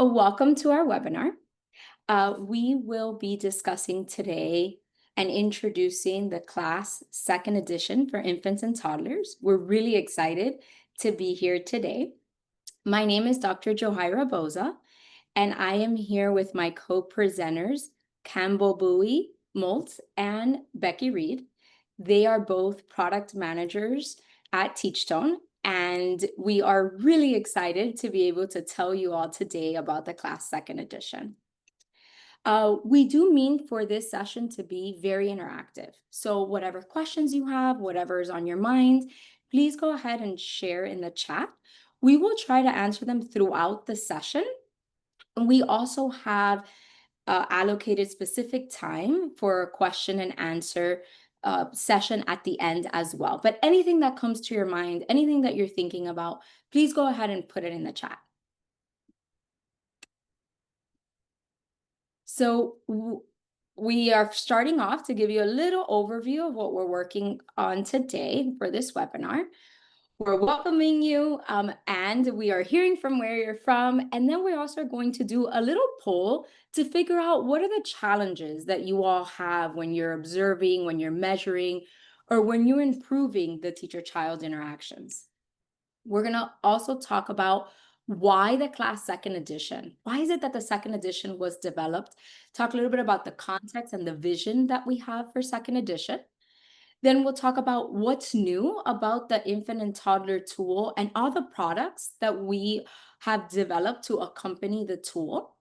Welcome to our webinar. We will be discussing today and introducing the class second edition for infants and toddlers. We're really excited to be here today. My name is Dr. Johira Boza, and I am here with my co-presenters, Campbell Bowie Moltz and Becky Reed. They are both product managers at Teachstone, and we are really excited to be able to tell you all today about the class second edition. We do mean for this session to be very interactive. So whatever questions you have, whatever is on your mind, please go ahead and share in the chat. We will try to answer them throughout the session. And we also have allocated specific time for a question and answer session at the end as well. But anything that comes to your mind, anything that you're thinking about, please go ahead and put it in the chat. So we are starting off to give you a little overview of what we're working on today for this webinar. We're welcoming you, and we are hearing from where you're from. And then we're also going to do a little poll to figure out what are the challenges that you all have when you're observing, when you're measuring, or when you're improving the teacher-child interactions. We're going to also talk about why the class second edition. Why is it that the second edition was developed? Talk a little bit about the context and the vision that we have for second edition. Then we'll talk about what's new about the infant and toddler tool and all the products that we have developed to accompany the tool.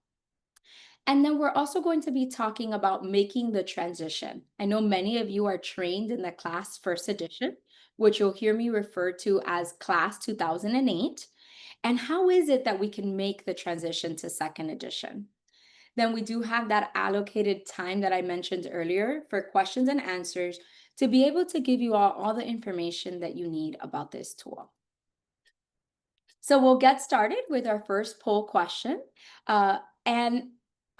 And then we're also going to be talking about making the transition. I know many of you are trained in the class first edition, which you'll hear me refer to as class 2008. And how is it that we can make the transition to second edition? Then we do have that allocated time that I mentioned earlier for questions and answers to be able to give you all the information that you need about this tool. So we'll get started with our first poll question. And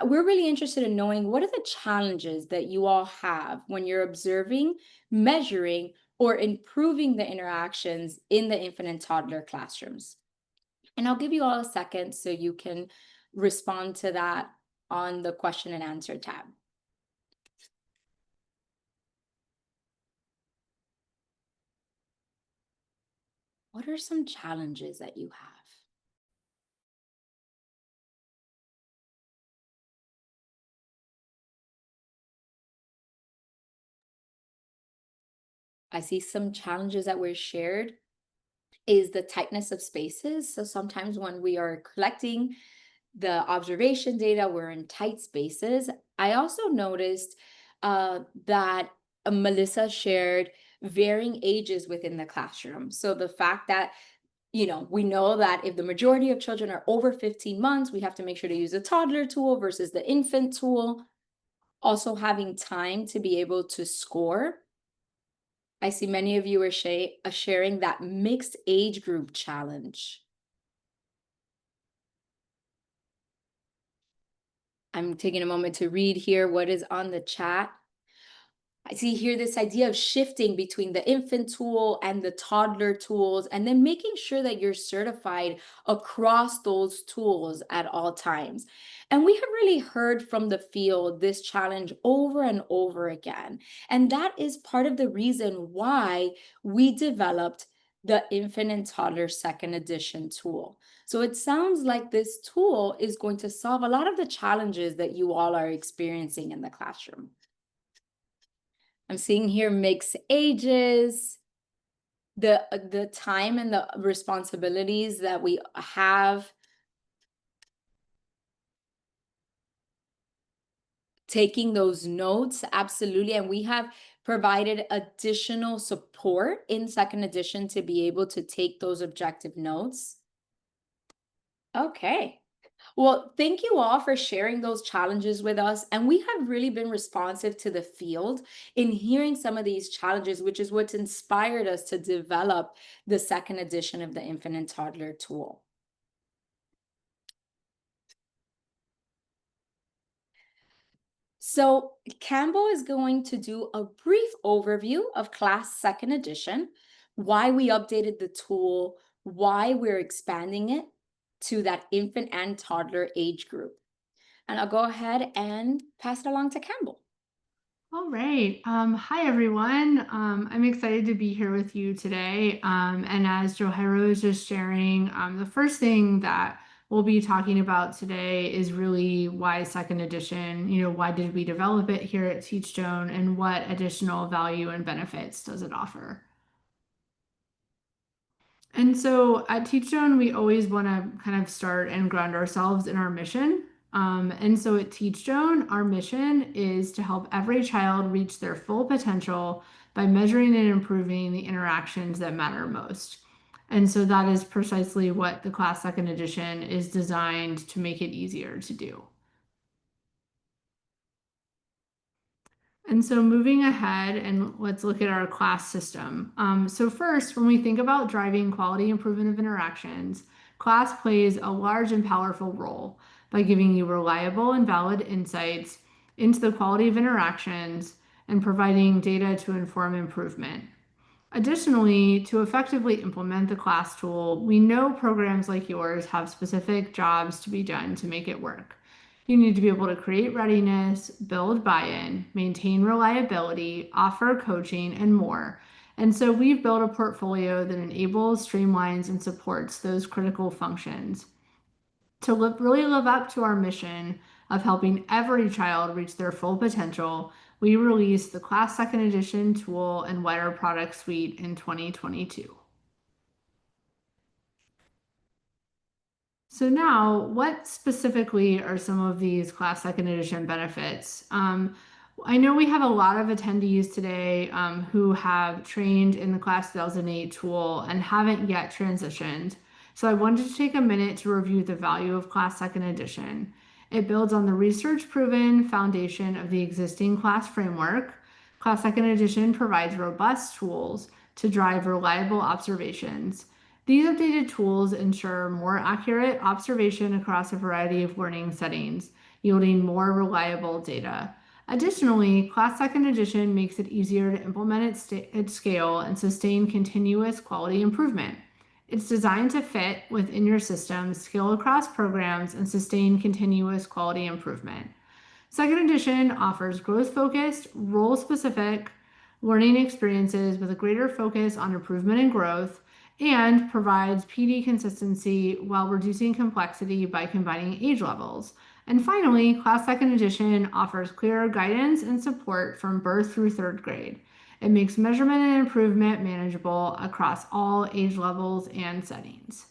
we're really interested in knowing what are the challenges that you all have when you're observing, measuring, or improving the interactions in the infant and toddler classrooms. And I'll give you all a second so you can respond to that on the question and answer tab. What are some challenges that you have? I see some challenges that were shared is the tightness of spaces. So sometimes when we are collecting the observation data, we're in tight spaces. I also noticed that Melissa shared varying ages within the classroom. So the fact that, we know that if the majority of children are over 15 months, we have to make sure to use the toddler tool versus the infant tool. Also having time to be able to score. I see many of you are sharing that mixed age group challenge. I'm taking a moment to read here what is on the chat. I see here this idea of shifting between the infant tool and the toddler tools, and then making sure that you're certified across those tools at all times. And we have really heard from the field this challenge over and over again. And that is part of the reason why we developed the infant and toddler second edition tool. So it sounds like this tool is going to solve a lot of the challenges that you all are experiencing in the classroom. I'm seeing here mixed ages, the time and the responsibilities that we have. Taking those notes, absolutely. And we have provided additional support in second edition to be able to take those objective notes. Okay. Well, thank you all for sharing those challenges with us. And we have really been responsive to the field in hearing some of these challenges, which is what's inspired us to develop the second edition of the infant and toddler tool. So Campbell is going to do a brief overview of class second edition, why we updated the tool, why we're expanding it, to that infant and toddler age group. And I'll go ahead and pass it along to Campbell. All right. Hi, everyone. I'm excited to be here with you today. And as Johira was just sharing, the first thing that we'll be talking about today is really why second edition, why did we develop it here at Teachstone, and what additional value and benefits does it offer? And so at Teachstone, we always want to kind of start and ground ourselves in our mission. And so at Teachstone, our mission is to help every child reach their full potential by measuring and improving the interactions that matter most. And so that is precisely what the Class Second Edition is designed to make it easier to do. And so moving ahead, and let's look at our class system. So first, when we think about driving quality improvement of interactions, class plays a large and powerful role by giving you reliable and valid insights into the quality of interactions and providing data to inform improvement. Additionally, to effectively implement the class tool, we know programs like yours have specific jobs to be done to make it work. You need to be able to create readiness, build buy-in, maintain reliability, offer coaching, and more. And so we've built a portfolio that enables, streamlines, and supports those critical functions. To really live up to our mission of helping every child reach their full potential, we released the Class Second Edition tool and wider product suite in 2022. So now, what specifically are some of these Class Second Edition benefits? I know we have a lot of attendees today who have trained in the Class 2008 tool and haven't yet transitioned. So I wanted to take a minute to review the value of Class Second Edition. It builds on the research-proven foundation of the existing class framework. Class Second Edition provides robust tools to drive reliable observations. These updated tools ensure more accurate observation across a variety of learning settings, yielding more reliable data. Additionally, Class Second Edition makes it easier to implement at scale and sustain continuous quality improvement. It's designed to fit within your system, scale across programs, and sustain continuous quality improvement. Second edition offers growth-focused, role-specific learning experiences with a greater focus on improvement and growth, and provides PD consistency while reducing complexity by combining age levels. And finally, Class Second Edition offers clearer guidance and support from birth through third grade. It makes measurement and improvement manageable across all age levels and settings.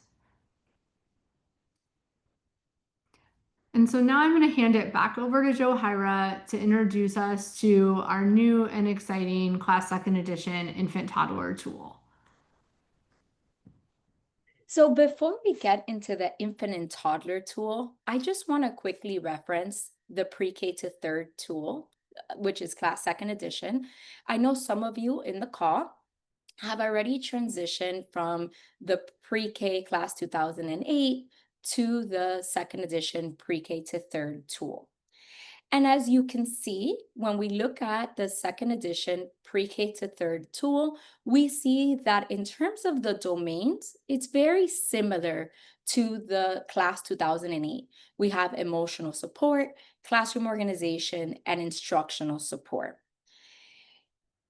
And so now I'm going to hand it back over to Johira to introduce us to our new and exciting Class Second Edition Infant-toddler tool. So before we get into the infant and toddler tool, I just want to quickly reference the pre-K to third tool, which is Class Second Edition. I know some of you in the call have already transitioned from the pre-K Class 2008 to the second edition pre-K to third tool. And as you can see, when we look at the second edition pre-K to third tool, we see that in terms of the domains, it's very similar to the Class 2008. We have emotional support, classroom organization, and instructional support.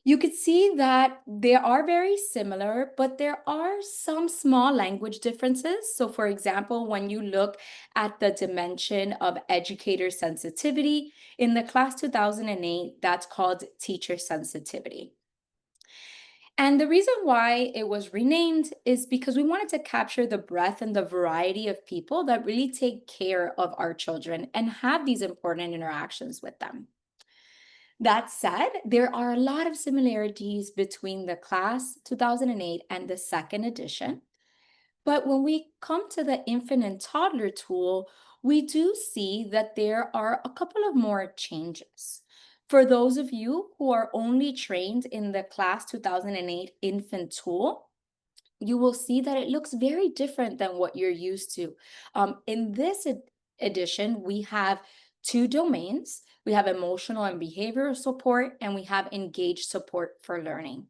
You could see that they are very similar, but there are some small language differences. So for example, when you look at the dimension of educator sensitivity, in the Class 2008, that's called teacher sensitivity. And the reason why it was renamed is because we wanted to capture the breadth and the variety of people that really take care of our children and have these important interactions with them. That said, there are a lot of similarities between the Class 2008 and the second edition. But when we come to the infant and toddler tool, we do see that there are a couple of more changes. For those of you who are only trained in the Class 2008 infant tool, you will see that it looks very different than what you're used to. In this edition, we have two domains. We have emotional and behavioral support, and we have engaged support for learning.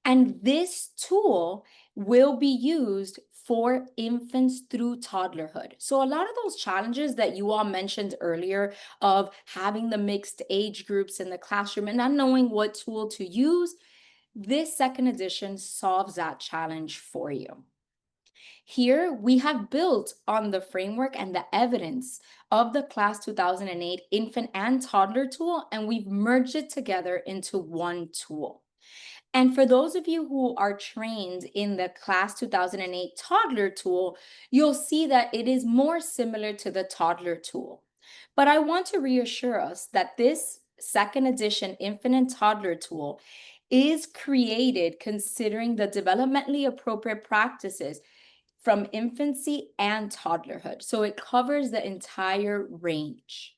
And this tool will be used for infants through toddlerhood. So a lot of those challenges that you all mentioned earlier of having the mixed age groups in the classroom and not knowing what tool to use, this second edition solves that challenge for you. Here, we have built on the framework and the evidence of the Class 2008 infant and toddler tool, and we've merged it together into one tool. And for those of you who are trained in the Class 2008 toddler tool, you'll see that it is more similar to the toddler tool. But I want to reassure us that this second edition infant and toddler tool is created considering the developmentally appropriate practices from infancy and toddlerhood. So it covers the entire range.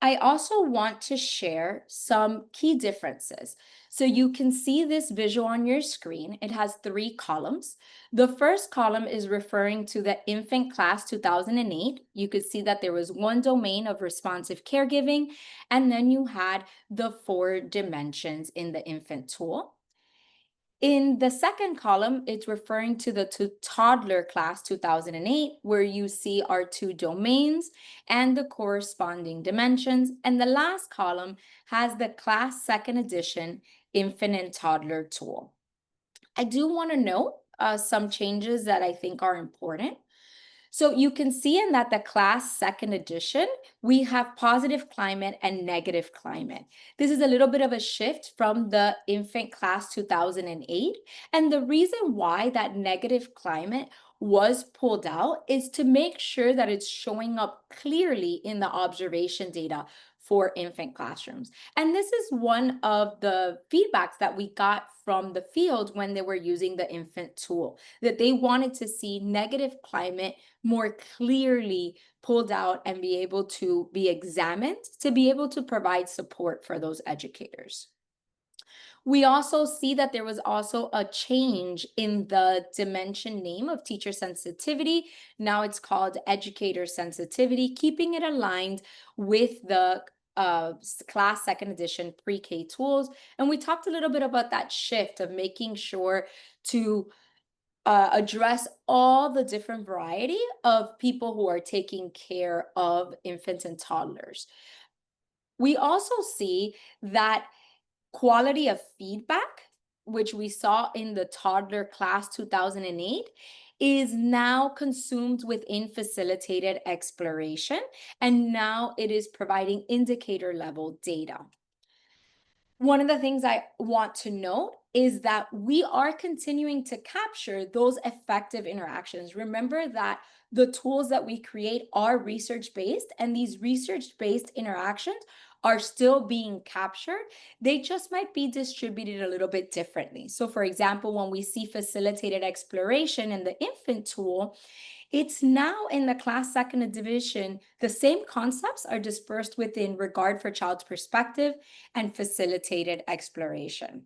I also want to share some key differences. So you can see this visual on your screen. It has 3 columns. The first column is referring to the infant class 2008. You could see that there was one domain of responsive caregiving, and then you had the 4 dimensions in the infant tool. In the second column, it's referring to the toddler class 2008, where you see our 2 domains and the corresponding dimensions. And the last column has the class second edition infant and toddler tool. I do want to note some changes that I think are important. So you can see in that the class second edition, we have positive climate and negative climate. This is a little bit of a shift from the infant class 2008. And the reason why that negative climate was pulled out is to make sure that it's showing up clearly in the observation data for infant classrooms. And this is one of the feedbacks that we got from the field when they were using the infant tool, that they wanted to see negative climate more clearly pulled out and be able to be examined to be able to provide support for those educators. We also see that there was also a change in the dimension name of teacher sensitivity. Now it's called educator sensitivity, keeping it aligned with the class second edition pre-K tools. And we talked a little bit about that shift of making sure to address all the different variety of people who are taking care of infants and toddlers. We also see that quality of feedback, which we saw in the toddler class 2008, is now consumed within facilitated exploration, and now it is providing indicator level data. One of the things I want to note is that we are continuing to capture those effective interactions. Remember that the tools that we create are research-based, and these research-based interactions are still being captured. They just might be distributed a little bit differently. So for example, when we see facilitated exploration in the infant tool, it's now in the class second division, the same concepts are dispersed within regard for child's perspective and facilitated exploration.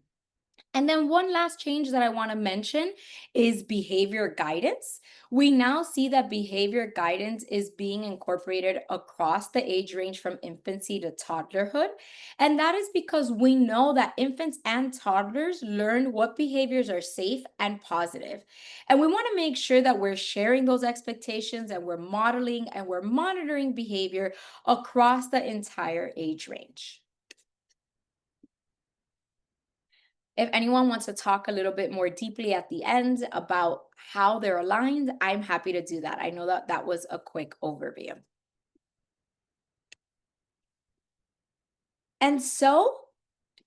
And then one last change that I want to mention is behavior guidance. We now see that behavior guidance is being incorporated across the age range from infancy to toddlerhood. And that is because we know that infants and toddlers learn what behaviors are safe and positive. And we want to make sure that we're sharing those expectations and we're modeling and we're monitoring behavior across the entire age range. If anyone wants to talk a little bit more deeply at the end about how they're aligned, I'm happy to do that. I know that that was a quick overview. And so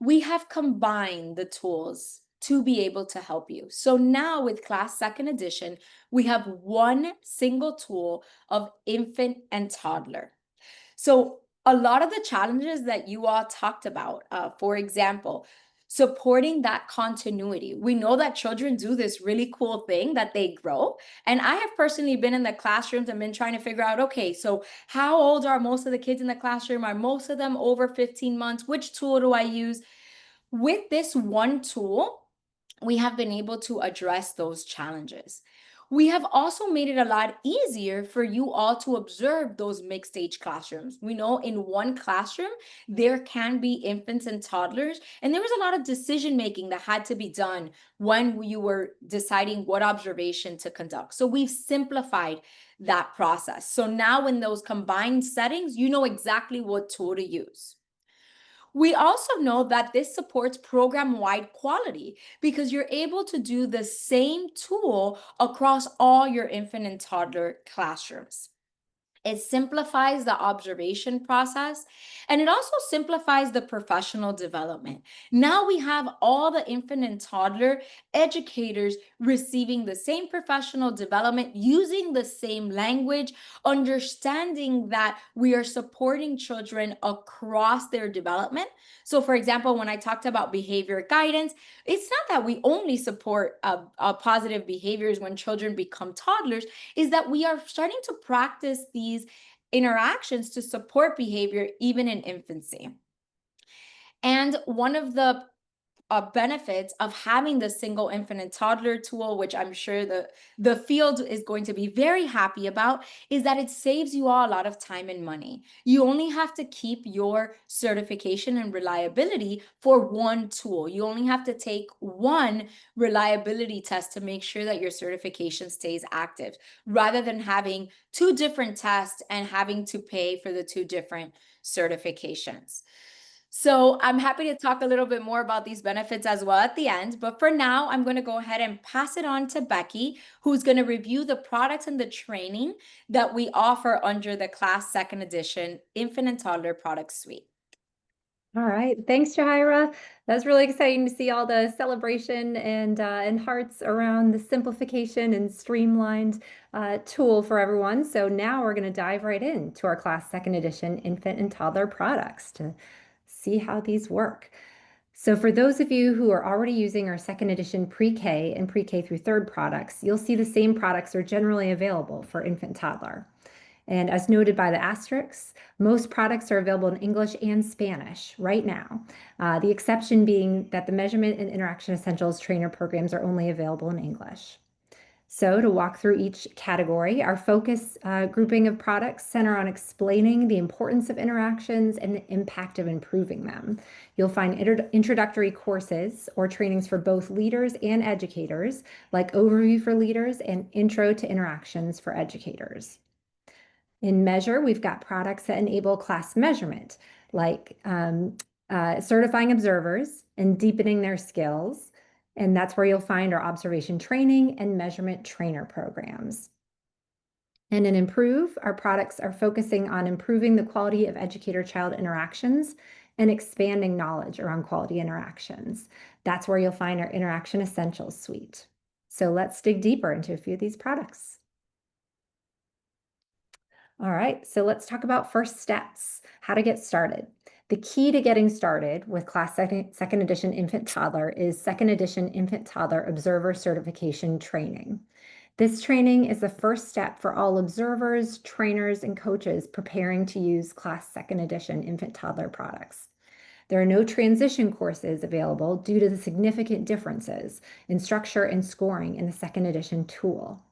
we have combined the tools to be able to help you. So now with class second edition, we have one single tool of infant and toddler. So a lot of the challenges that you all talked about, for example, supporting that continuity. We know that children do this really cool thing that they grow. And I have personally been in the classrooms and been trying to figure out, okay, so how old are most of the kids in the classroom? Are most of them over 15 months? Which tool do I use? With this one tool, we have been able to address those challenges. We have also made it a lot easier for you all to observe those mixed age classrooms. We know in one classroom, there can be infants and toddlers, and there was a lot of decision making that had to be done when you were deciding what observation to conduct. So we've simplified that process. So now in those combined settings, you know exactly what tool to use. We also know that this supports program-wide quality because you're able to do the same tool across all your infant and toddler classrooms. It simplifies the observation process, and it also simplifies the professional development. Now we have all the infant and toddler educators receiving the same professional development, using the same language, understanding that we are supporting children across their development. So, for example, when I talked about behavior guidance, it's not that we only support positive behaviors when children become toddlers, is that we are starting to practice these interactions to support behavior even in infancy. And one of the benefits of having the single infant and toddler tool, which I'm sure the field is going to be very happy about, is that it saves you all a lot of time and money. You only have to keep your certification and reliability for one tool. You only have to take one reliability test to make sure that your certification stays active, rather than having two different tests and having to pay for the two different certifications. So I'm happy to talk a little bit more about these benefits as well at the end. But for now, I'm going to go ahead and pass it on to Becky, who's going to review the products and the training that we offer under the Class Second Edition Infant and Toddler Product Suite. All right, thanks, Jahira. That's really exciting to see all the celebration and hearts around the simplification and streamlined tool for everyone. So now we're going to dive right into our Class Second Edition Infant and Toddler products to see how these work. So for those of you who are already using our second edition pre-K and pre-K through third products, you'll see the same products are generally available for infant toddler. And as noted by the asterisks, most products are available in English and Spanish right now. The exception being that the Measurement and Interaction Essentials trainer programs are only available in English. So to walk through each category, our focus grouping of products center on explaining the importance of interactions and the impact of improving them. You'll find introductory courses or trainings for both leaders and educators, like Overview for Leaders and Intro to Interactions for Educators. In Measure, we've got products that enable class measurement, like certifying observers and deepening their skills. And that's where you'll find our observation training and measurement trainer programs. And in Improve, our products are focusing on improving the quality of educator-child interactions and expanding knowledge around quality interactions. That's where you'll find our Interaction Essentials suite. So let's dig deeper into a few of these products. All right, so let's talk about first steps, how to get started. The key to getting started with Class Second Edition Infant Toddler is Second Edition Infant Toddler Observer Certification Training. This training is the first step for all observers, trainers, and coaches preparing to use Class Second Edition Infant Toddler products. There are no transition courses available due to the significant differences in structure and scoring in the Second Edition tool.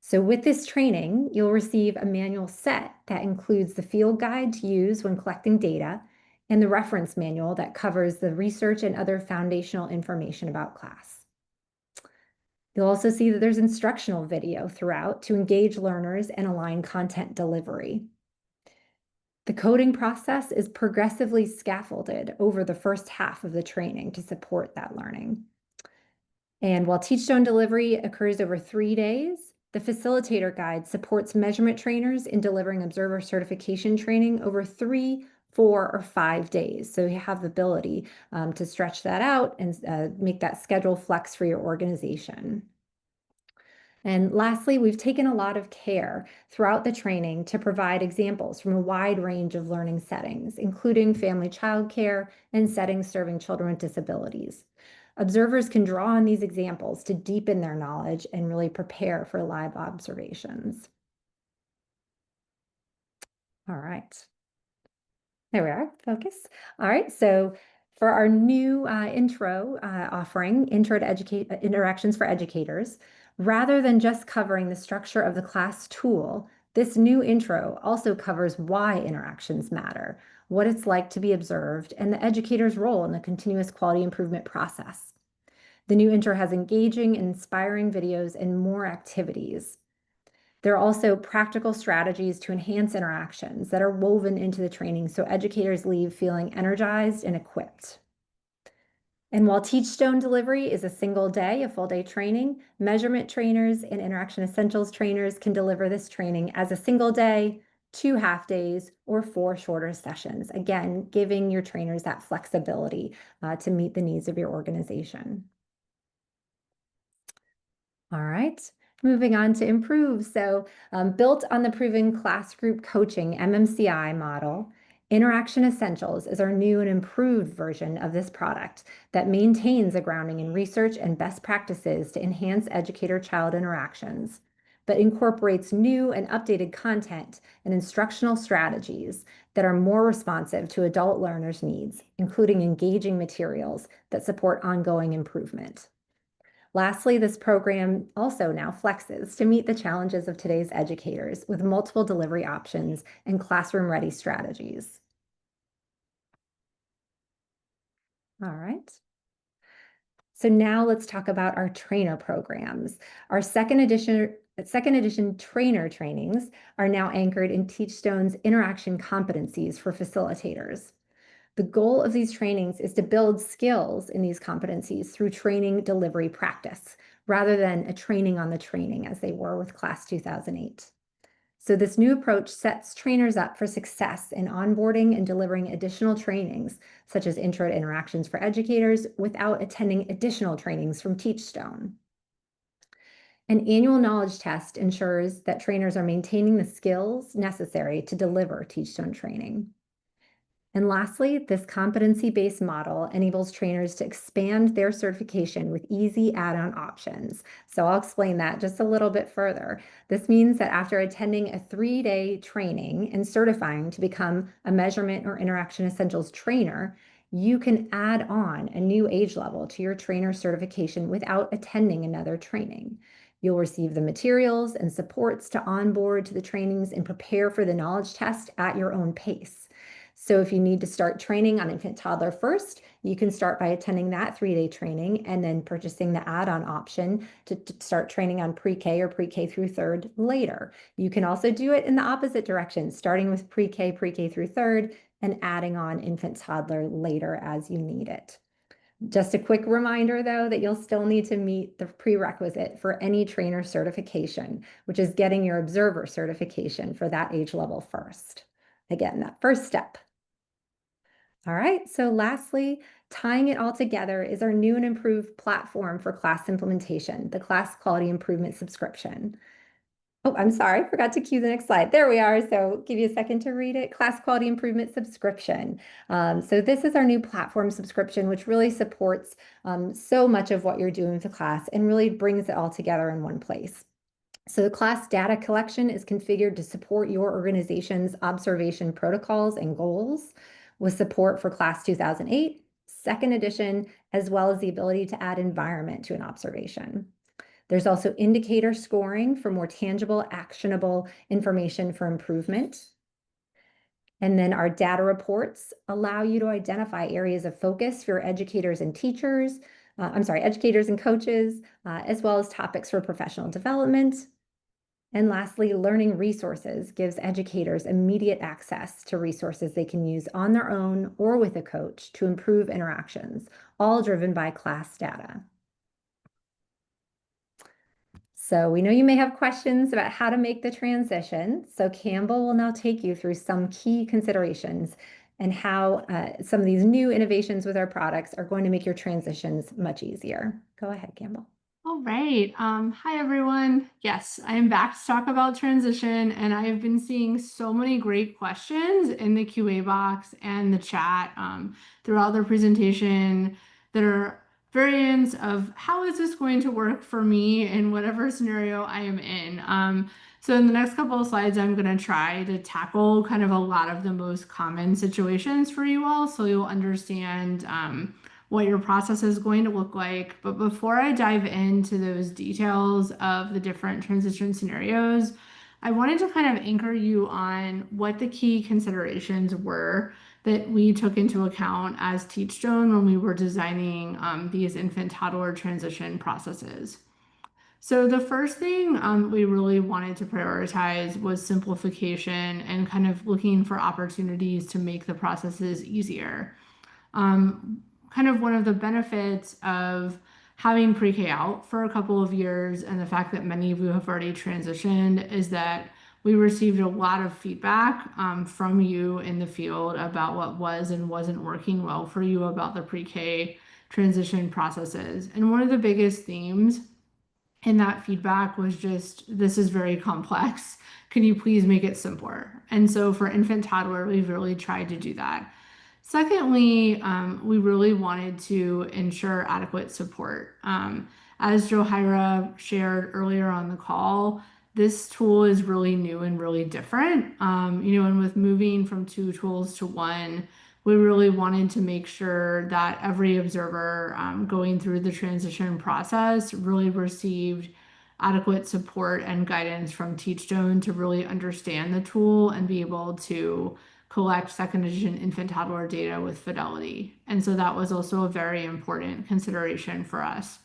So with this training, you'll receive a manual set that includes the field guide to use when collecting data and the reference manual that covers the research and other foundational information about class. You'll also see that there's instructional video throughout to engage learners and align content delivery. The coding process is progressively scaffolded over the first half of the training to support that learning. And while Teachstone delivery occurs over 3 days, the facilitator guide supports measurement trainers in delivering observer certification training over 3, 4, or 5 days. So you have the ability to stretch that out and make that schedule flex for your organization. And lastly, we've taken a lot of care throughout the training to provide examples from a wide range of learning settings, including family childcare and settings serving children with disabilities. Observers can draw on these examples to deepen their knowledge and really prepare for live observations. All right. There we are, focus. All right, so for our new intro offering, Intro to Interactions for Educators, Rather than just covering the structure of the class tool, this new intro also covers why interactions matter, what it's like to be observed, and the educator's role in the continuous quality improvement process. The new intro has engaging and inspiring videos and more activities. There are also practical strategies to enhance interactions that are woven into the training so educators leave feeling energized and equipped. And while Teachstone delivery is a single day, a full day training, measurement trainers and interaction essentials trainers can deliver this training as a single day, 2 half days, or 4 shorter sessions. Again, giving your trainers that flexibility to meet the needs of your organization. All right, moving on to improve. So built on the proven class group coaching MMCI model, Interaction Essentials is our new and improved version of this product that maintains a grounding in research and best practices to enhance educator-child interactions, but incorporates new and updated content and instructional strategies that are more responsive to adult learners' needs, including engaging materials that support ongoing improvement. Lastly, this program also now flexes to meet the challenges of today's educators with multiple delivery options and classroom-ready strategies. All right. So now let's talk about our trainer programs. Our second edition trainer trainings are now anchored in Teachstone's interaction competencies for facilitators. The goal of these trainings is to build skills in these competencies through training delivery practice, rather than a training on the training as they were with Class 2008. So this new approach sets trainers up for success in onboarding and delivering additional trainings, such as intro to interactions for educators, without attending additional trainings from Teachstone. An annual knowledge test ensures that trainers are maintaining the skills necessary to deliver Teachstone training. And lastly, this competency-based model enables trainers to expand their certification with easy add-on options. So I'll explain that just a little bit further. This means that after attending a 3-day training and certifying to become a measurement or interaction essentials trainer, you can add on a new age level to your trainer certification without attending another training. You'll receive the materials and supports to onboard to the trainings and prepare for the knowledge test at your own pace. So if you need to start training on infant-toddler first, you can start by attending that 3-day training and then purchasing the add-on option to start training on pre-K or pre-K through 3rd later. You can also do it in the opposite direction, starting with pre-K through 3rd, and adding on infant-toddler later as you need it. Just a quick reminder, though, that you'll still need to meet the prerequisite for any trainer certification, which is getting your observer certification for that age level first. Again, that first step. All right, so lastly, tying it all together is our new and improved platform for class implementation, the Class Quality Improvement Subscription. Oh, I'm sorry, forgot to cue the next slide. There we are, so give you a second to read it. Class Quality Improvement Subscription. So this is our new platform subscription, which really supports so much of what you're doing with the class and really brings it all together in one place. So the class data collection is configured to support your organization's observation protocols and goals, with support for Class 2008, 2nd edition, as well as the ability to add environment to an observation. There's also indicator scoring for more tangible, actionable information for improvement. And then our data reports allow you to identify areas of focus for educators and teachers, educators and coaches, as well as topics for professional development. And lastly, learning resources gives educators immediate access to resources they can use on their own or with a coach to improve interactions, all driven by class data. So we know you may have questions about how to make the transition. So Campbell will now take you through some key considerations and how some of these new innovations with our products are going to make your transitions much easier. Go ahead, Campbell. All right. Hi, everyone. Yes, I am back to talk about transition, and I have been seeing so many great questions in the QA box and the chat throughout the presentation that are variants of how is this going to work for me in whatever scenario I am in. So in the next couple of slides, I'm going to try to tackle kind of a lot of the most common situations for you all, so you'll understand what your process is going to look like. But before I dive into those details of the different transition scenarios, I wanted to kind of anchor you on what the key considerations were that we took into account as Teachstone when we were designing these infant-toddler transition processes. So the first thing we really wanted to prioritize was simplification and kind of looking for opportunities to make the processes easier. Kind of one of the benefits of having pre-K out for a couple of years and the fact that many of you have already transitioned is that we received a lot of feedback from you in the field about what was and wasn't working well for you about the pre-K transition processes. And one of the biggest themes in that feedback was just, this is very complex. Can you please make it simpler? And so for infant toddler, we've really tried to do that. Secondly, we really wanted to ensure adequate support. As Johira shared earlier on the call, this tool is really new and really different. And with moving from 2 tools to 1, we really wanted to make sure that every observer going through the transition process really received adequate support and guidance from Teachstone to really understand the tool and be able to collect second edition infant toddler data with fidelity. And so that was also a very important consideration for us.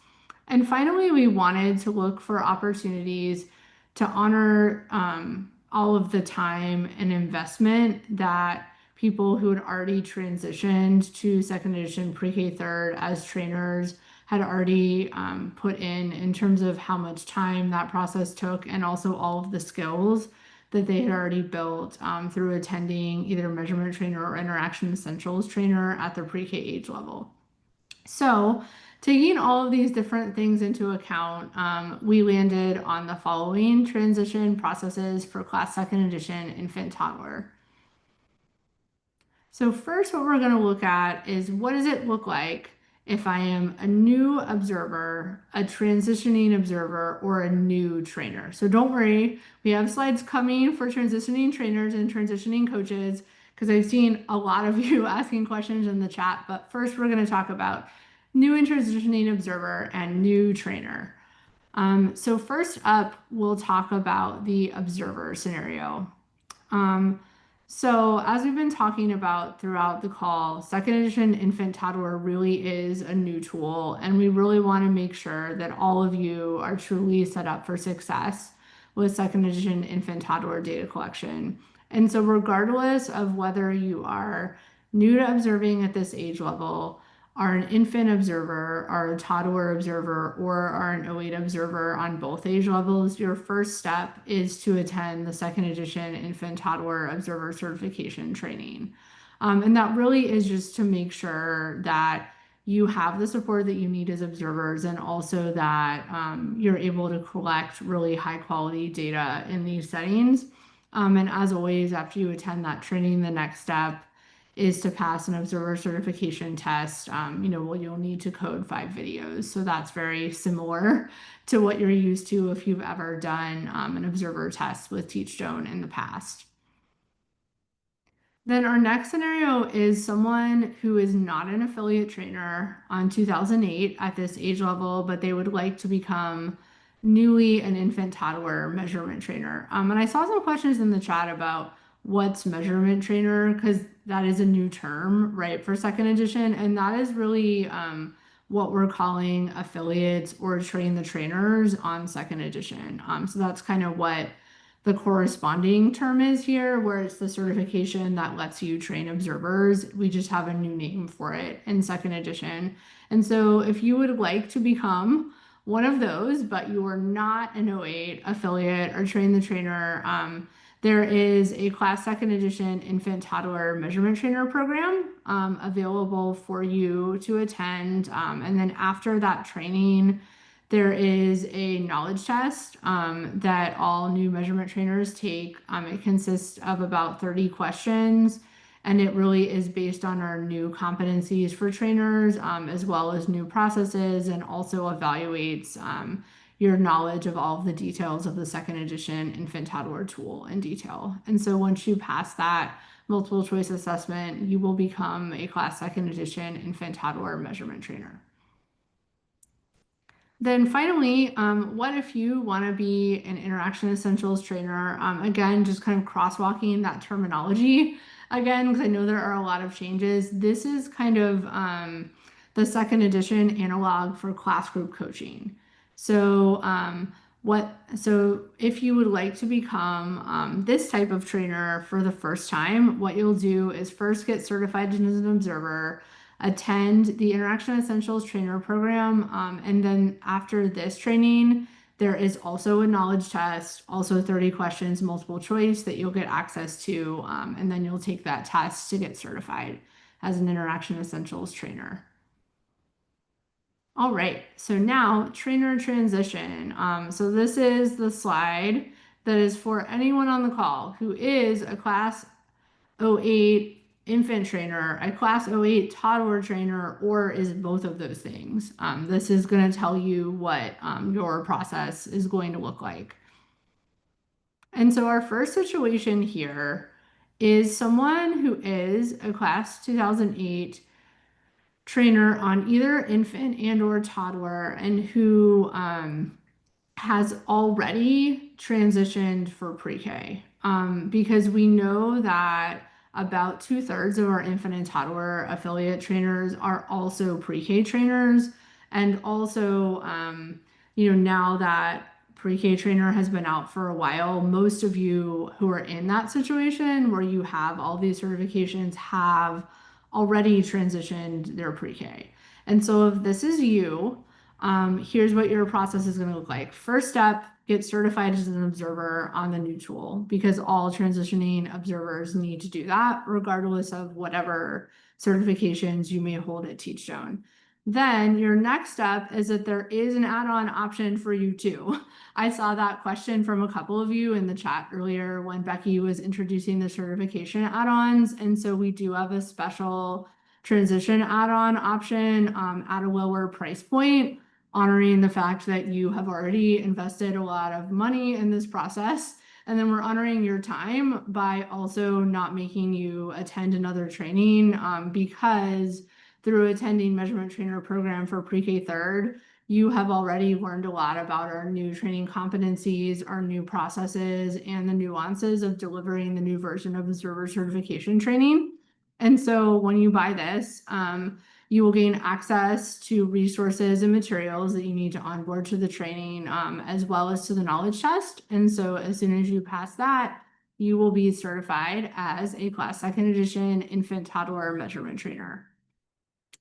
And finally, we wanted to look for opportunities to honor all of the time and investment that people who had already transitioned to second edition pre-K third as trainers had already put in terms of how much time that process took and also all of the skills that they had already built through attending either measurement trainer or interaction essentials trainer at the pre-K age level. So taking all of these different things into account, we landed on the following transition processes for class second edition infant toddler. So first, what we're going to look at is what does it look like if I am a new observer, a transitioning observer, or a new trainer. So don't worry, we have slides coming for transitioning trainers and transitioning coaches because I've seen a lot of you asking questions in the chat. But first, we're going to talk about new and transitioning observer and new trainer. So first up, we'll talk about the observer scenario. So as we've been talking about throughout the call, second edition infant toddler really is a new tool, and we really want to make sure that all of you are truly set up for success with second edition infant toddler data collection. And so regardless of whether you are new to observing at this age level, are an infant observer, are a toddler observer, or are an 08 observer on both age levels, your first step is to attend the second edition infant toddler observer certification training. And that really is just to make sure that you have the support that you need as observers and also that you're able to collect really high quality data in these settings. And as always, after you attend that training, the next step is to pass an observer certification test. You'll need to code 5 videos. So that's very similar to what you're used to if you've ever done an observer test with Teachstone in the past. Then our next scenario is someone who is not an affiliate trainer on 2008 at this age level, but they would like to become newly an infant toddler measurement trainer. And I saw some questions in the chat about what's measurement trainer, because that is a new term, right, for second edition. And that is really what we're calling affiliates or train the trainers on second edition. So that's kind of what the corresponding term is here, where it's the certification that lets you train observers. We just have a new name for it in second edition. And so if you would like to become one of those, but you are not an 08 affiliate or train the trainer, there is a class second edition infant toddler measurement trainer program available for you to attend. And then after that training, there is a knowledge test that all new measurement trainers take. It consists of about 30 questions, and it really is based on our new competencies for trainers, as well as new processes, and also evaluates your knowledge of all of the details of the second edition infant-toddler tool in detail. And so once you pass that multiple choice assessment, you will become a class second edition infant-toddler measurement trainer. Then finally, what if you want to be an interaction essentials trainer? Again, just kind of crosswalking that terminology again, because I know there are a lot of changes. This is kind of the second edition analog for class group coaching. So if you would like to become this type of trainer for the first time, what you'll do is first get certified as an observer, attend the Interaction Essentials Trainer Program, and then after this training, there is also a knowledge test, also 30 questions, multiple choice that you'll get access to, and then you'll take that test to get certified as an Interaction Essentials Trainer. All right, so now trainer transition. So this is the slide that is for anyone on the call who is a Class 08 infant trainer, a Class 08 toddler trainer, or is both of those things. This is going to tell you what your process is going to look like. And so our first situation here is someone who is a Class 2008 trainer on either infant and or toddler and who has already transitioned for pre-K, because we know that about 2/3 of our infant and toddler affiliate trainers are also pre-K trainers. And also, now that pre-K trainer has been out for a while, most of you who are in that situation where you have all these certifications have already transitioned their pre-K. And so if this is you, here's what your process is going to look like. First step, get certified as an observer on the new tool, because all transitioning observers need to do that regardless of whatever certifications you may hold at Teachstone. Then your next step is that there is an add-on option for you too. I saw that question from a couple of you in the chat earlier when Becky was introducing the certification add-ons. And so we do have a special transition add-on option at a lower price point, honoring the fact that you have already invested a lot of money in this process. And then we're honoring your time by also not making you attend another training, because through attending measurement trainer program for pre-K third, you have already learned a lot about our new training competencies, our new processes, and the nuances of delivering the new version of observer certification training. And so when you buy this, you will gain access to resources and materials that you need to onboard to the training, as well as to the knowledge test. And so as soon as you pass that, you will be certified as a Class 2nd Edition infant-toddler measurement trainer.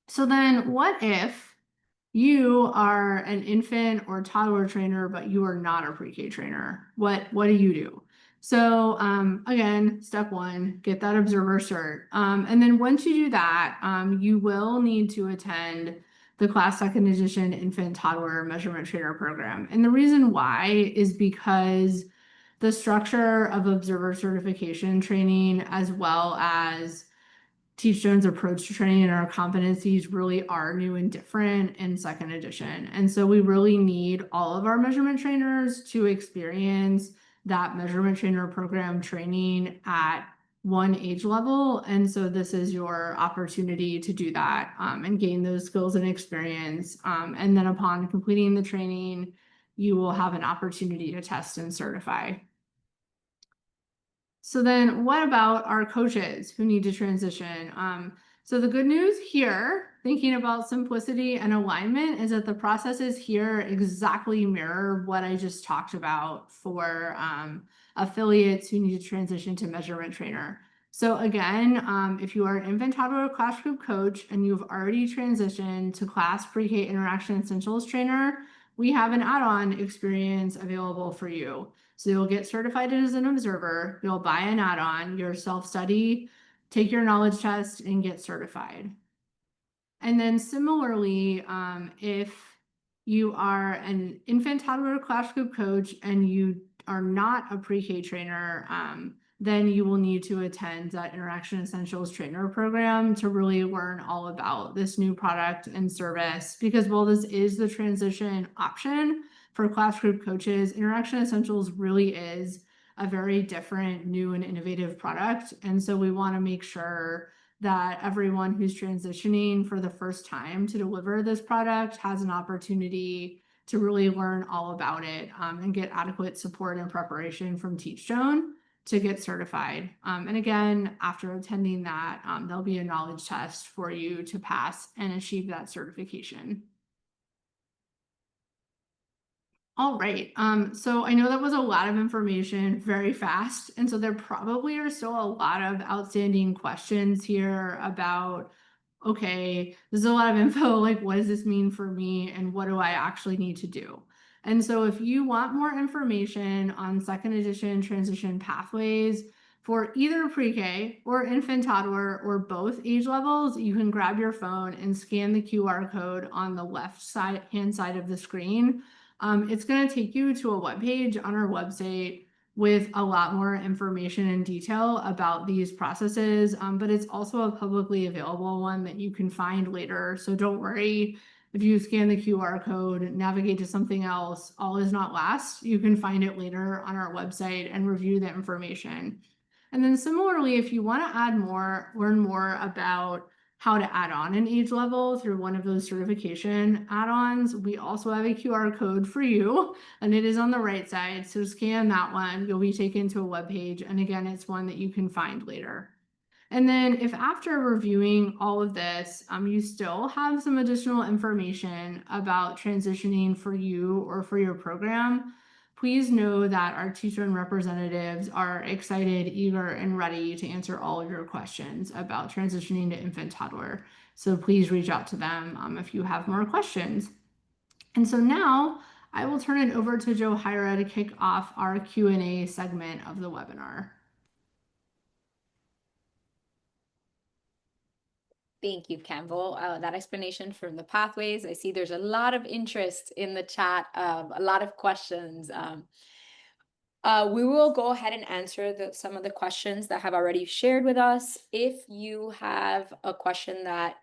So then what if you are an infant or toddler trainer, but you are not a pre-K trainer? What do you do? So again, step one, get that observer cert. And then once you do that, you will need to attend the Class 2nd Edition Infant Toddler Measurement Trainer Program. And the reason why is because the structure of observer certification training, as well as Teachstone's approach to training and our competencies, really are new and different in 2nd edition. And so we really need all of our measurement trainers to experience that measurement trainer program training at one age level. And so this is your opportunity to do that, and gain those skills and experience. And then upon completing the training, you will have an opportunity to test and certify. So then what about our coaches who need to transition? So the good news here, thinking about simplicity and alignment, is that the processes here exactly mirror what I just talked about for affiliates who need to transition to measurement trainer. So again, if you are an infant toddler class group coach and you've already transitioned to class pre-K interaction essentials trainer, we have an add-on experience available for you. So you'll get certified as an observer, you'll buy an add-on, your self-study, take your knowledge test, and get certified. And then similarly, if you are an infant toddler class group coach and you are not a pre-K trainer, then you will need to attend that Interaction Essentials Trainer Program to really learn all about this new product and service. Because while this is the transition option for class group coaches, Interaction Essentials really is a very different, new and innovative product. And so we want to make sure that everyone who's transitioning for the first time to deliver this product has an opportunity to really learn all about it and get adequate support and preparation from Teachstone to get certified. And again, after attending that, there'll be a knowledge test for you to pass and achieve that certification. All right, so I know that was a lot of information very fast, and so there probably are still a lot of outstanding questions here about, okay, this is a lot of info, like what does this mean for me and what do I actually need to do? And so if you want more information on second edition transition pathways for either pre-K or infant toddler or both age levels, you can grab your phone and scan the QR code on the left side hand side of the screen. It's going to take you to a webpage on our website with a lot more information and detail about these processes, but it's also a publicly available one that you can find later. So don't worry if you scan the QR code, navigate to something else, all is not lost. You can find it later on our website and review the information. And then similarly, if you want to learn more about how to add on an age level through one of those certification add-ons, we also have a QR code for you, and it is on the right side. So scan that one, you'll be taken to a web page. And again, it's one that you can find later. And then if after reviewing all of this, you still have some additional information about transitioning for you or for your program, please know that our teacher and representatives are excited, eager, and ready to answer all of your questions about transitioning to infant toddler. So please reach out to them if you have more questions. And so now I will turn it over to Johira to kick off our Q&A segment of the webinar. Thank you, Campbell. That explanation from the pathways. I see there's a lot of interest in the chat, a lot of questions. We will go ahead and answer some of the questions that have already shared with us. If you have a question that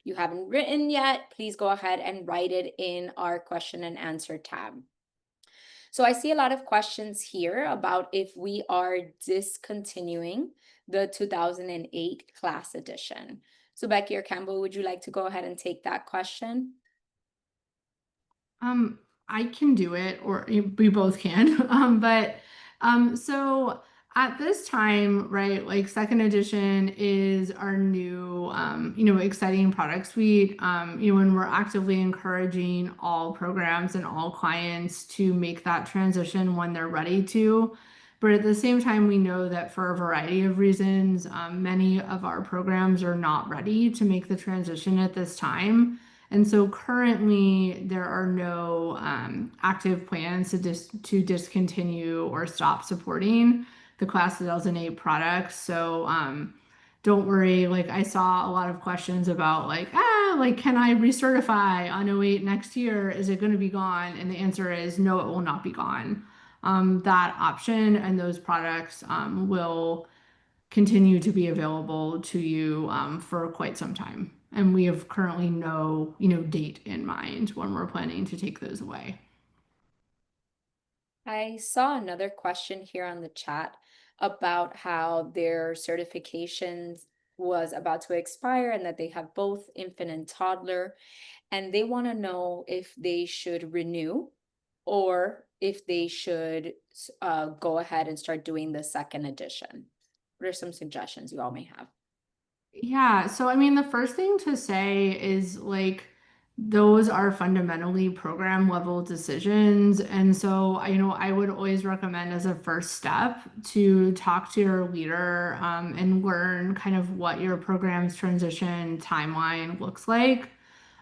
you haven't written yet, please go ahead and write it in our question and answer tab. So I see a lot of questions here about if we are discontinuing the 2008 class edition. So Becky or Campbell, would you like to go ahead and take that question? I can do it, or we both can. So at this time, right, like second edition is our new, exciting product suite. And we're actively encouraging all programs and all clients to make that transition when they're ready to. But at the same time, we know that for a variety of reasons, many of our programs are not ready to make the transition at this time. And so currently there are no active plans to discontinue or stop supporting the class 2008 products. So don't worry, like I saw a lot of questions about can I recertify on 08 next year? Is it going to be gone? And the answer is no, it will not be gone. That option and those products will continue to be available to you for quite some time. And we have currently no, date in mind when we're planning to take those away. I saw another question here on the chat about how their certifications was about to expire and that they have both infant and toddler, and they want to know if they should renew or if they should go ahead and start doing the second edition. What are some suggestions you all may have? Yeah, so I mean, the first thing to say is those are fundamentally program level decisions. And so, I would always recommend as a first step to talk to your leader and learn kind of what your program's transition timeline looks like.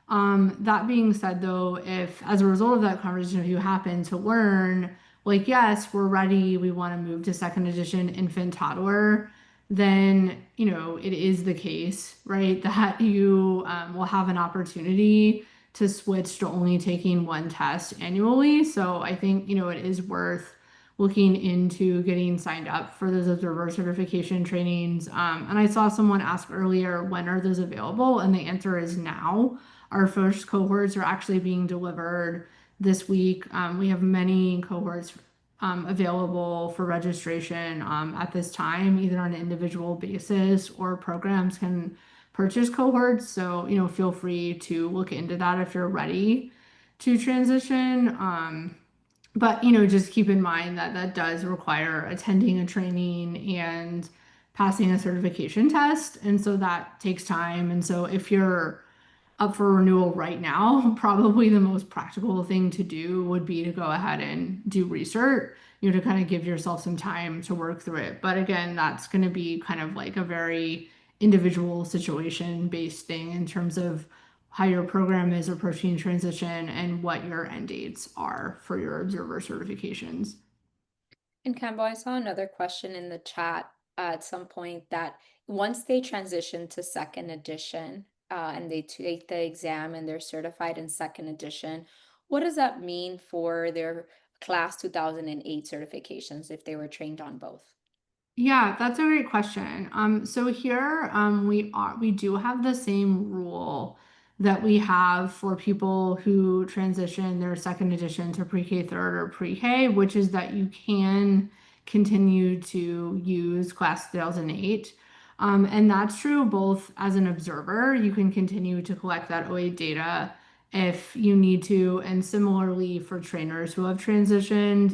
That being said, though, if as a result of that conversation, if you happen to learn, yes, we're ready, we want to move to second edition infant toddler, then, it is the case, right, that you will have an opportunity to switch to only taking one test annually. So I think, it is worth looking into getting signed up for those observer certification trainings. And I saw someone ask earlier, when are those available? And the answer is now. Our first cohorts are actually being delivered this week. We have many cohorts available for registration at this time, either on an individual basis or programs can purchase cohorts. So, feel free to look into that if you're ready to transition. But, just keep in mind that that does require attending a training and passing a certification test. And so that takes time. And so if you're up for renewal right now, probably the most practical thing to do would be to go ahead and do research, to kind of give yourself some time to work through it. But again, that's going to be kind of like a very individual situation based thing in terms of how your program is approaching transition and what your end dates are for your observer certifications. And Campbell, I saw another question in the chat at some point that once they transition to second edition and they take the exam and they're certified in second edition, what does that mean for their class 2008 certifications if they were trained on both? Yeah, that's a great question. So here, we do have the same rule that we have for people who transition their second edition to pre-K third or pre-K, which is that you can continue to use class 2008. And that's true both as an observer, you can continue to collect that OA data if you need to. And similarly for trainers who have transitioned,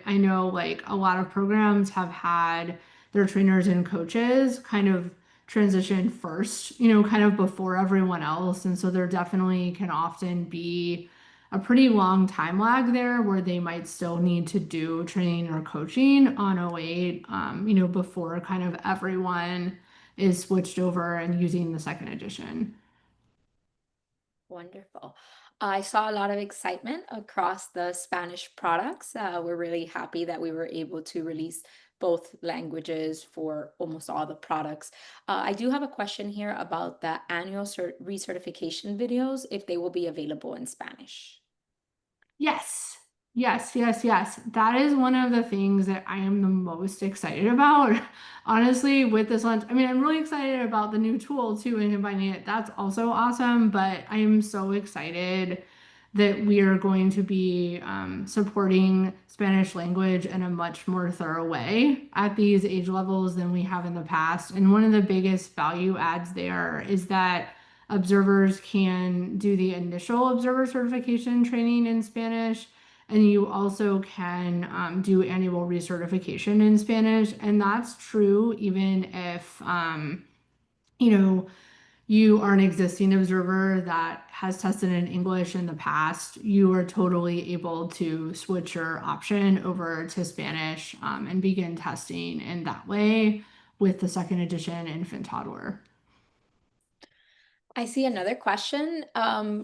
I know like a lot of programs have had their trainers and coaches kind of transition first, kind of before everyone else. And so there definitely can often be a pretty long time lag there where they might still need to do training or coaching on O8, before kind of everyone is switched over and using the second edition. Wonderful. I saw a lot of excitement across the Spanish products. We're really happy that we were able to release both languages for almost all the products. I do have a question here about the annual recertification videos, if they will be available in Spanish. Yes, yes, yes, yes. That is one of the things that I am the most excited about. Honestly, with this launch, I mean, I'm really excited about the new tool too and combining it. That's also awesome, but I am so excited that we are going to be supporting Spanish language in a much more thorough way at these age levels than we have in the past. And one of the biggest value adds there is that observers can do the initial observer certification training in Spanish, and you also can do annual recertification in Spanish. And that's true even if, you know, you are an existing observer that has tested in English in the past. You are totally able to switch your option over to Spanish and begin testing in that way with the second edition Infant-toddler. I see another question,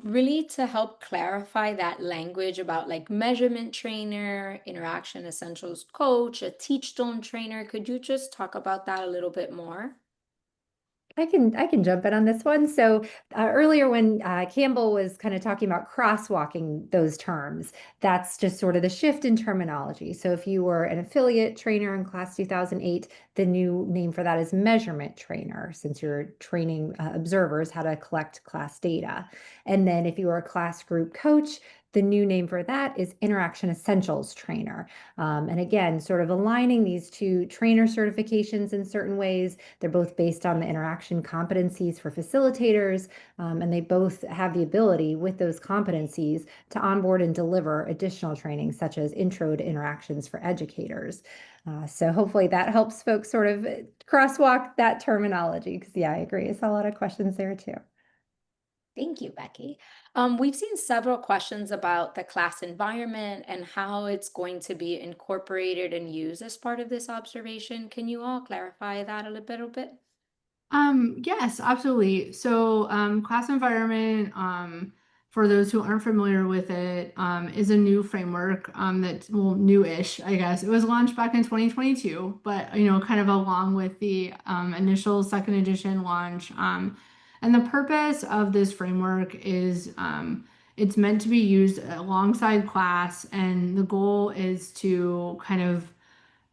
really to help clarify that language about like measurement trainer, interaction essentials coach, a Teachstone trainer. Could you just talk about that a little bit more? I can jump in on this one. So earlier when Campbell was kind of talking about crosswalking those terms, that's just sort of the shift in terminology. So if you were an affiliate trainer in class 2008, the new name for that is measurement trainer, since you're training observers how to collect class data. And then if you were a class group coach, the new name for that is interaction essentials trainer. And again, sort of aligning these two trainer certifications in certain ways. They're both based on the interaction competencies for facilitators, and they both have the ability with those competencies to onboard and deliver additional training, such as intro to interactions for educators. So hopefully that helps folks sort of crosswalk that terminology, because yeah, I agree. I saw a lot of questions there too. Thank you, Becky. We've seen several questions about the class environment and how it's going to be incorporated and used as part of this observation. Can you all clarify that a little bit? Yes, absolutely. So, class environment, for those who aren't familiar with it, is a new framework, that, well, new-ish, I guess. It was launched back in 2022, but, kind of along with the, initial second edition launch. And the purpose of this framework is, it's meant to be used alongside class, and the goal is to kind of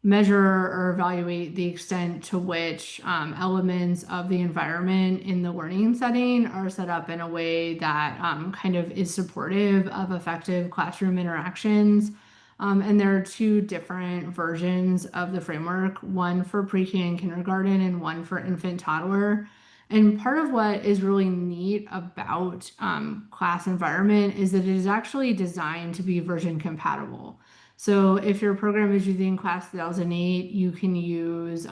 measure or evaluate the extent to which elements of the environment in the learning setting are set up in a way that kind of is supportive of effective classroom interactions. And there are two different versions of the framework, one for pre-K and kindergarten and one for infant toddler. And part of what is really neat about class environment is that it is actually designed to be version compatible. So if your program is using class 2008, you can use,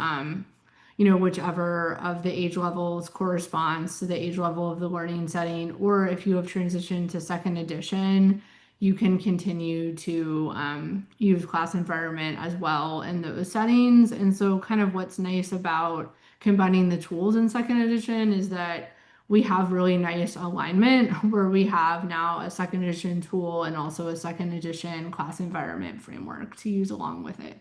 whichever of the age levels corresponds to the age level of the learning setting. Or if you have transitioned to second edition, you can continue to use class environment as well in those settings. And so kind of what's nice about combining the tools in second edition is that we have really nice alignment where we have now a second edition tool and also a second edition class environment framework to use along with it.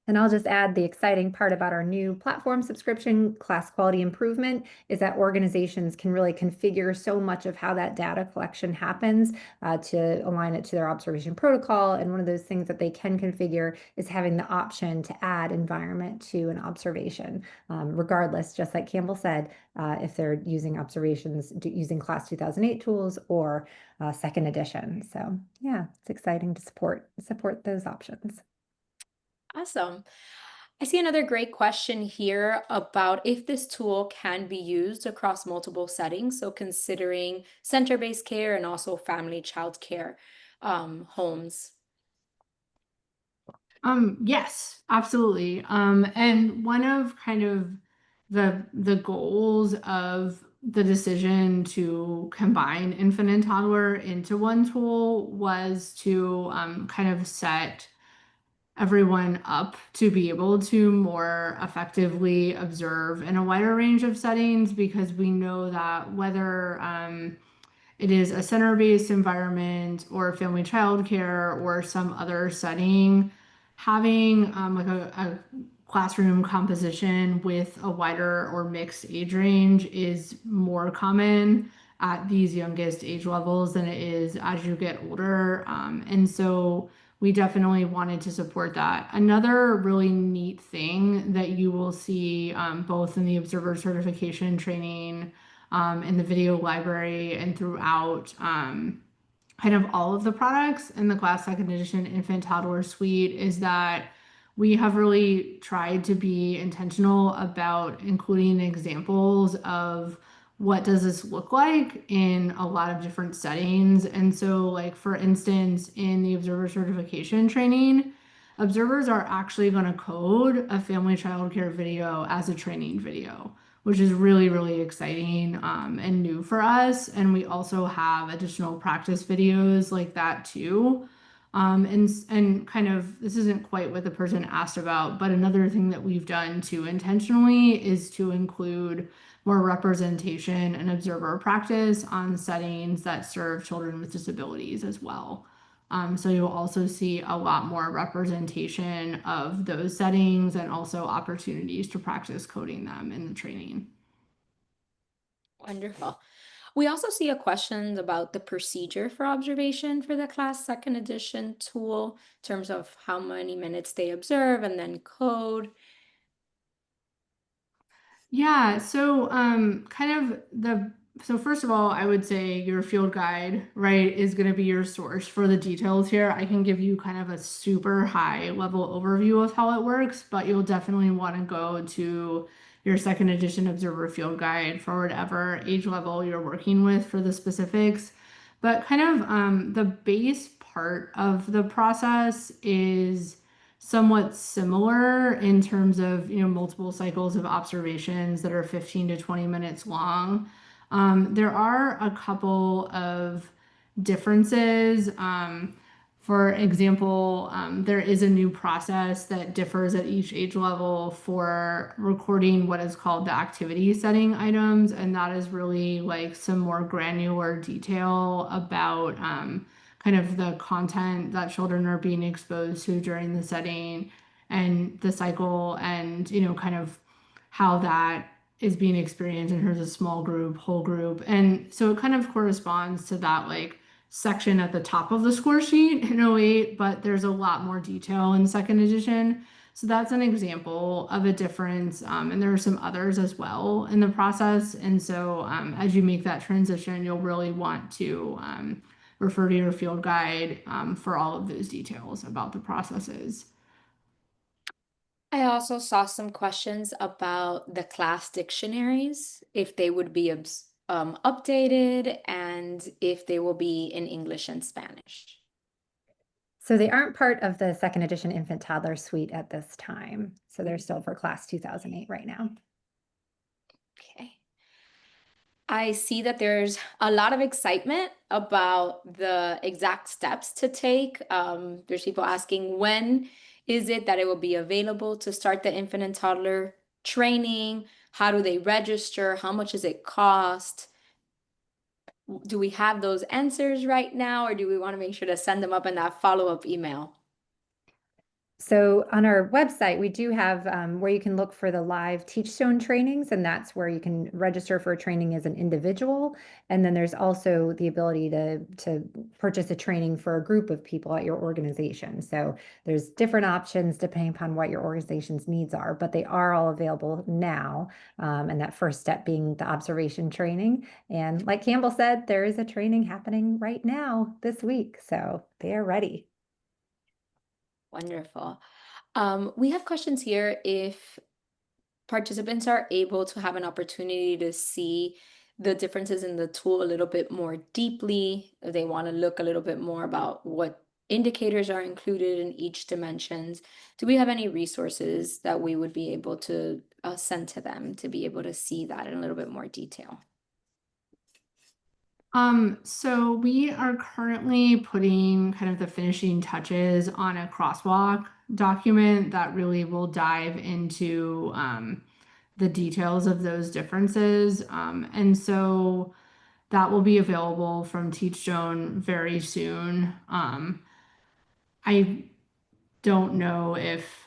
And I'll just add the exciting part about our new platform subscription class quality improvement is that organizations can really configure so much of how that data collection happens to align it to their observation protocol. And one of those things that they can configure is having the option to add environment to an observation, regardless, just like Campbell said, if they're using observations using class 2008 tools or second edition. So yeah, it's exciting to support those options. Awesome. I see another great question here about if this tool can be used across multiple settings. So considering center-based care and also family child care homes. Yes, absolutely. And one of kind of the goals of the decision to combine infant and toddler into one tool was to kind of set everyone up to be able to more effectively observe in a wider range of settings, because we know that whether it is a center-based environment or family child care or some other setting, having like a classroom composition with a wider or mixed age range is more common at these youngest age levels than it is as you get older. And so we definitely wanted to support that. Another really neat thing that you will see both in the observer certification training, in the video library, and throughout kind of all of the products in the class second edition infant-toddler suite is that we have really tried to be intentional about including examples of what does this look like in a lot of different settings. And so, like, for instance, in the observer certification training, observers are actually going to code a family child care video as a training video, which is really, really exciting and new for us. And we also have additional practice videos like that too. And kind of, this isn't quite what the person asked about, but another thing that we've done too intentionally is to include more representation and observer practice on settings that serve children with disabilities as well. So you'll also see a lot more representation of those settings and also opportunities to practice coding them in the training. Wonderful. We also see a question about the procedure for observation for the class second edition tool in terms of how many minutes they observe and then code. Yeah, so so first of all, I would say your field guide, right, is going to be your source for the details here. I can give you kind of a super high level overview of how it works, but you'll definitely want to go to your second edition observer field guide for whatever age level you're working with for the specifics. But kind of the base part of the process is somewhat similar in terms of, multiple cycles of observations that are 15 to 20 minutes long. There are a couple of differences. For example, there is a new process that differs at each age level for recording what is called the activity setting items, and that is really like some more granular detail about kind of the content that children are being exposed to during the setting and the cycle, and kind of how that is being experienced in terms of small group, whole group. And so it kind of corresponds to that like section at the top of the score sheet in 08, but there's a lot more detail in second edition. So that's an example of a difference. And there are some others as well in the process. And so as you make that transition, you'll really want to refer to your field guide for all of those details about the processes. I also saw some questions about the class dictionaries, if they would be updated and if they will be in English and Spanish. So they aren't part of the second edition Infant-toddler suite at this time. So they're still for class 2008 right now. Okay. I see that there's a lot of excitement about the exact steps to take. There's people asking when is it that it will be available to start the infant and toddler training? How do they register? How much does it cost? Do we have those answers right now, or do we want to make sure to send them up in that follow-up email? So on our website, we do have where you can look for the live Teachstone trainings, and that's where you can register for a training as an individual. And then there's also the ability to purchase a training for a group of people at your organization. So there's different options depending upon what your organization's needs are, but they are all available now. And that first step being the observation training. And like Campbell said, there is a training happening right now this week, so they are ready. Wonderful. We have questions here if participants are able to have an opportunity to see the differences in the tool a little bit more deeply. They want to look a little bit more about what indicators are included in each dimensions. Do we have any resources that we would be able to send to them to be able to see that in a little bit more detail? So we are currently putting kind of the finishing touches on a crosswalk document that really will dive into the details of those differences. And so that will be available from Teachstone very soon. I don't know if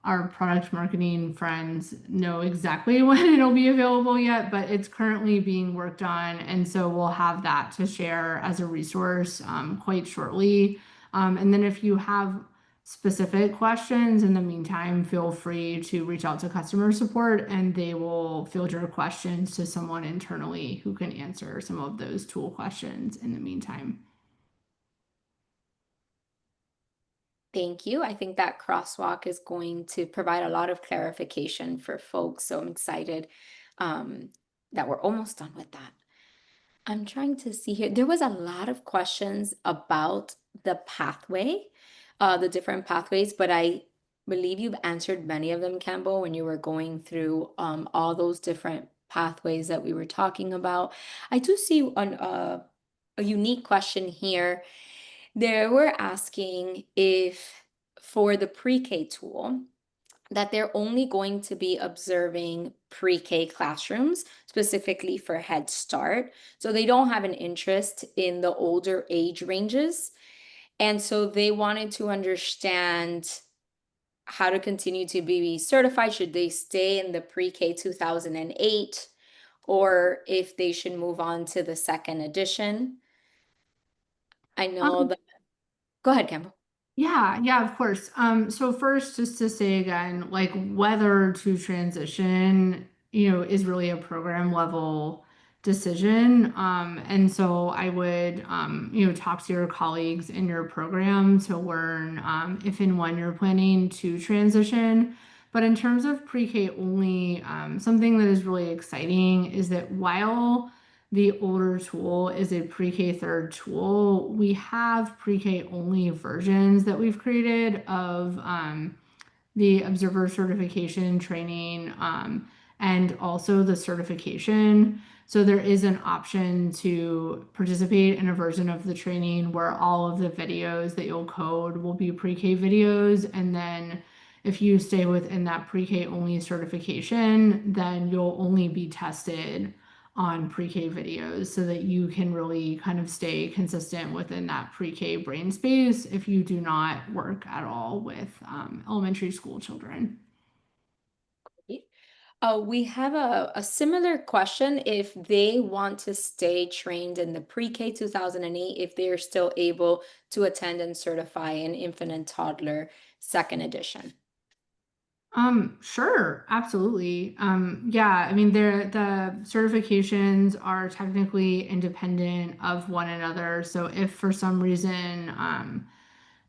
our product marketing friends know exactly when it'll be available yet, but it's currently being worked on. And so we'll have that to share as a resource quite shortly. And then if you have specific questions in the meantime, feel free to reach out to customer support and they will field your questions to someone internally who can answer some of those tool questions in the meantime. Thank you. I think that crosswalk is going to provide a lot of clarification for folks. So I'm excited that we're almost done with that. I'm trying to see here. There was a lot of questions about the pathway, the different pathways, but I believe you've answered many of them, Campbell, when you were going through all those different pathways that we were talking about. I do see a unique question here. They were asking if for the pre-K tool, that they're only going to be observing pre-K classrooms, specifically for Head Start. So they don't have an interest in the older age ranges. And so they wanted to understand how to continue to be certified. Should they stay in the pre-K 2008, or if they should move on to the second edition? I know that. Go ahead, Campbell. Yeah, of course. So first, just to say again, like whether to transition, is really a program level decision. And so I would, talk to your colleagues in your program to learn if and when you're planning to transition. But in terms of pre-K only, something that is really exciting is that while the older tool is a pre-K third tool, we have pre-K only versions that we've created of the observer certification training and also the certification. So there is an option to participate in a version of the training where all of the videos that you'll code will be pre-K videos. And then if you stay within that pre-K only certification, then you'll only be tested on pre-K videos so that you can really kind of stay consistent within that pre-K brain space if you do not work at all with elementary school children. We have a similar question if they want to stay trained in the pre-K 2008, if they're still able to attend and certify an infant and toddler second edition. Sure, absolutely. Yeah, I mean, the certifications are technically independent of one another. So if for some reason,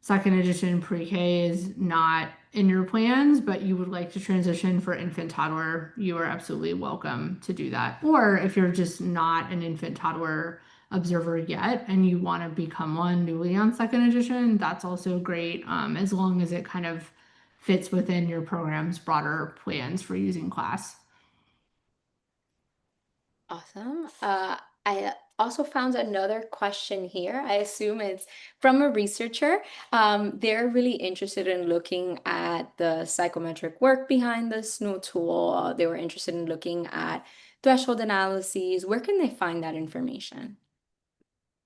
second edition pre-K is not in your plans, but you would like to transition for infant toddler, you are absolutely welcome to do that. Or if you're just not an infant toddler observer yet and you want to become one newly on second edition, that's also great, as long as it kind of fits within your program's broader plans for using class. Awesome. I also found another question here. I assume it's from a researcher. They're really interested in looking at the psychometric work behind this new tool. They were interested in looking at threshold analyses. Where can they find that information?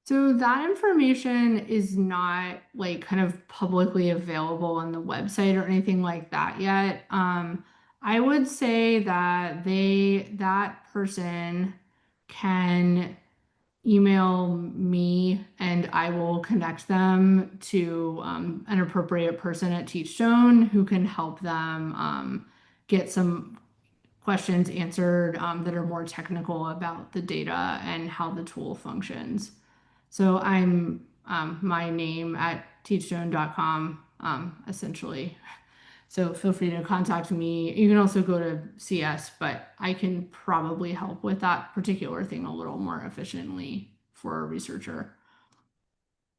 So that information is not like kind of publicly available on the website or anything like that yet. I would say that that person can email me and I will connect them to an appropriate person at Teachstone who can help them get some questions answered that are more technical about the data and how the tool functions. So I'm my name at teachstone.com, essentially. So feel free to contact me. You can also go to CS, but I can probably help with that particular thing a little more efficiently for a researcher.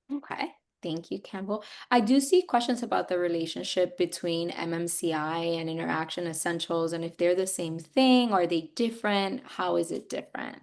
Okay. Thank you, Campbell. I do see questions about the relationship between MMCI and interaction essentials, and if they're the same thing, are they different? How is it different?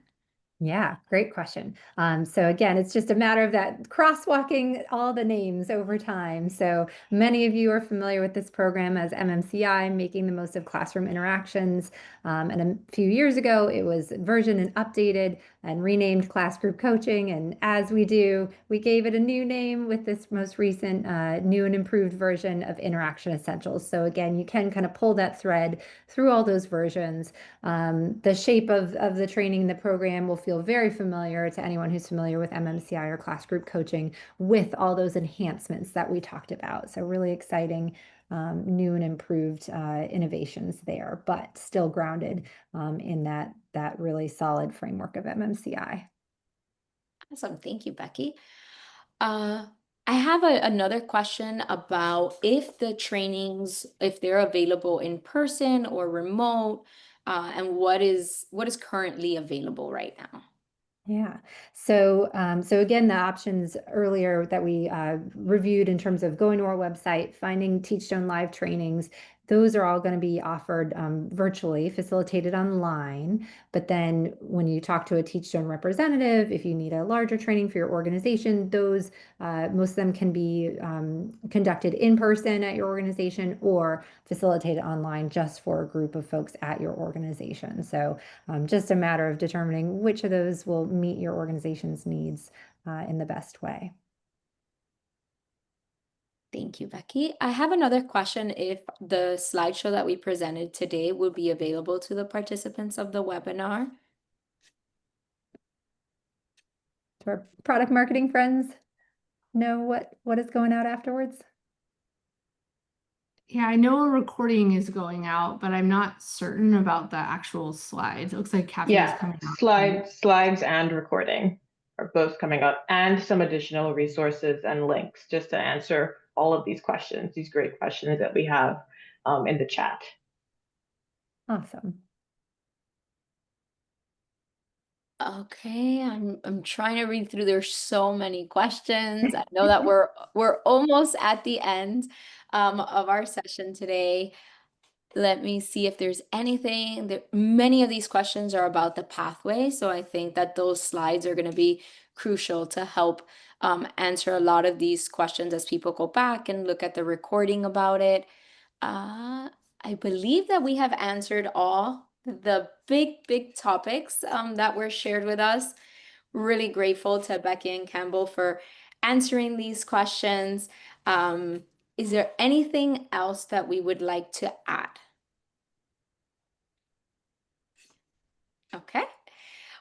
Yeah, great question. So again, it's just a matter of that crosswalking all the names over time. So many of you are familiar with this program as MMCI, making the most of classroom interactions. And a few years ago, it was versioned and updated and renamed class group coaching. And as we do, we gave it a new name with this most recent new and improved version of Interaction Essentials. So again, you can kind of pull that thread through all those versions. The shape of the training, the program will feel very familiar to anyone who's familiar with MMCI or class group coaching with all those enhancements that we talked about. So really exciting, new and improved innovations there, but still grounded in that really solid framework of MMCI. Awesome. Thank you, Becky. Uh, I have another question about if the trainings, if they're available in person or remote, and what is currently available right now. Yeah. So again, the options earlier that we reviewed in terms of going to our website, finding Teachstone live trainings, those are all going to be offered virtually, facilitated online. But then when you talk to a Teachstone representative, if you need a larger training for your organization, those most of them can be conducted in person at your organization or facilitated online just for a group of folks at your organization. So just a matter of determining which of those will meet your organization's needs in the best way. Thank you, Becky. I have another question if the slideshow that we presented today will be available to the participants of the webinar. Do our product marketing friends know what is going out afterwards? Yeah, I know a recording is going out, but I'm not certain about the actual slides. It looks like Kathy is Yeah, coming out. slides and recording are both coming up, and some additional resources and links just to answer all of these questions, these great questions that we have in the chat. Awesome. Okay, I'm trying to read through. There's so many questions. I know that we're almost at the end of our session today. Let me see if there's anything that many of these questions are about the pathway. So I think that those slides are going to be crucial to help answer a lot of these questions as people go back and look at the recording about it. I believe that we have answered all the big topics that were shared with us. Really grateful to Becky and Campbell for answering these questions. Is there anything else that we would like to add? Okay.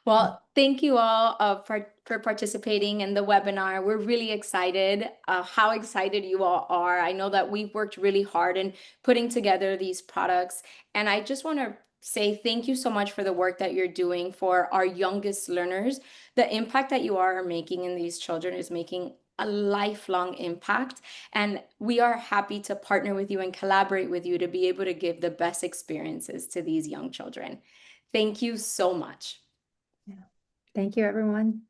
Well, thank you all for participating in the webinar. We're really excited, how excited you all are. I know that we've worked really hard in putting together these products, and I just want to say thank you so much for the work that you're doing for our youngest learners. The impact that you are making in these children is making a lifelong impact, and we are happy to partner with you and collaborate with you to be able to give the best experiences to these young children. Thank you so much. Thank you, everyone.